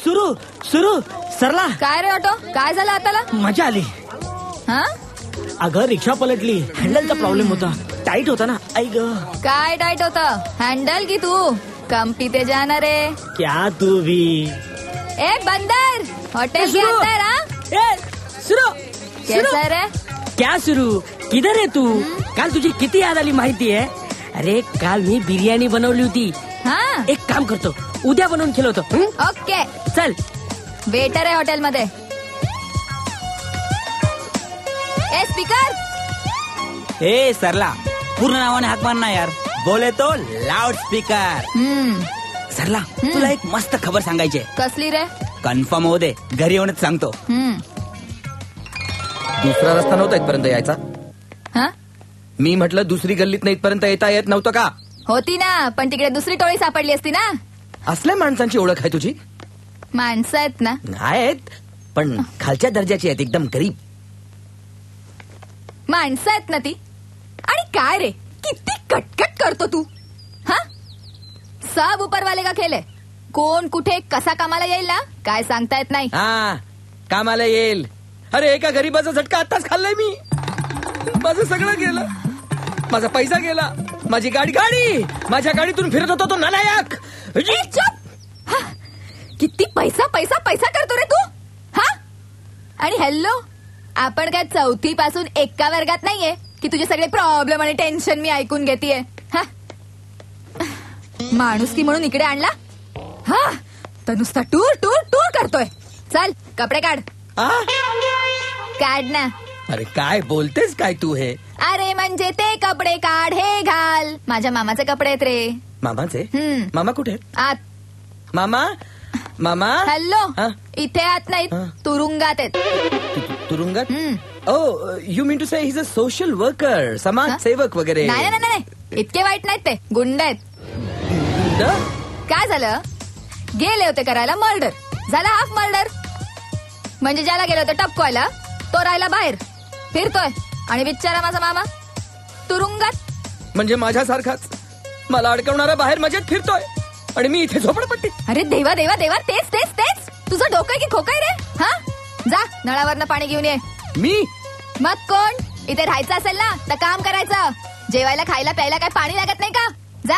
सुरू सुरू सरला. काय रे ऑटो, काय झालं आताला? मजा आली. हा अगं रिक्षा पलटली, हँडलचा प्रॉब्लेम होता, टाईट होता ना. ऐक काय टाईट होतं, हँडल की तू कंपी ते जाणार रे? क्या तू भी. ए बंदर, हॉटेल के अंदर. हाँ सुरू कैसा रे? क्या सुरू, किधर आहे तू? काल तुझी किती याद आली माहितीये? अरे काल मी बिर्याणी बनवली होती. हा एक काम करतो, उद्या बनवून खेळवतो. ओके चल. वेटर आहे हॉटेल मध्ये. A speaker. ए सरला, पूर्ण नावाने हाक मार ना यार. बोले तो लाउड स्पीकर. सरला, तुला एक मस्त खबर सांगायची आहे. कसली रे? कन्फर्म होऊ दे, घरी येऊनच सांगतो. दुसरा रस्ता नव्हता इथपर्यंत यायचा. हा मी म्हटलं दुसरी गल्लीत नाही इथपर्यंत येता येत नव्हतं का? होती ना, पण तिकडे दुसरी टोळी सापडली असती ना. असल्या माणसांची ओळख आहे तुझी? माणसं आहेत ना. आहेत, पण खालच्या दर्जाची आहेत, एकदम गरीब माणसं आहेत ना ती. आणि काय रे, किती कटकट करतो तू. हा सब उपरवाले का खेळ आहे. कोण कुठे कसा कामाला येईल ना, काय सांगता येत नाही. हा कामाला येईल. अरे एका गरीबाचा झटका आताच खाल्लाय मी. माझं सगळं गेलं, माझा पैसा गेला, माझी गाडी माझ्या गाडीतून फिरत होता तो नालायक. ए, चुप. हा, किती पैसा पैसा पैसा करतो रे तू. हा आणि हॅलो, आपण काय 4थी पासून एका वर्गात नाहीये की तुझे सगळे प्रॉब्लेम आणि टेन्शन मी ऐकून घेतेय. हा माणुसकी म्हणून इकडे आणला. हा तर नुसता टूर टूर टूर करतोय. चल कपडे काढ. काढ ना. अरे काय बोलतेस काय तू हे? अरे म्हणजे ते कपडे काढ, हे घाल. माझ्या मामाचे कपडे आहेत रे. मामाचे? मामा कुठे आहेत? आत. मामा मामा. हॅलो, हा? इथे आत नाहीत, हा. तुरुंगात आहेत. तुरुंगात? Oh you mean to say he is a social worker, समाज सेवक वगैरे? नाही नाही नाही, इतके वाईट नाहीत ते, गुंड आहेत. काय झालं, गेले होते करायला मर्डर, झाला हाफ मर्डर. म्हणजे ज्याला गेलं होतं टपकवायला तो राहिला बाहेर फिरतोय. आणि बिचारा माझा मामा तुरुंगात. म्हणजे माझ्यासारखाच मला अडकवणारा बाहेर मजेत फिरतोय आणि मी इथे झोपडपट्टी. अरे देवा देवा देवा, तेच तेच तेच. तुझं डोकं की खोकय रे? हा जा नळावरनं पाणी घेऊन ये. मी? मग कोण, इथे राहायचं असेल ना तर काम करायचं. जेवायला खायला प्यायला काय पाणी लागत नाही का? जा.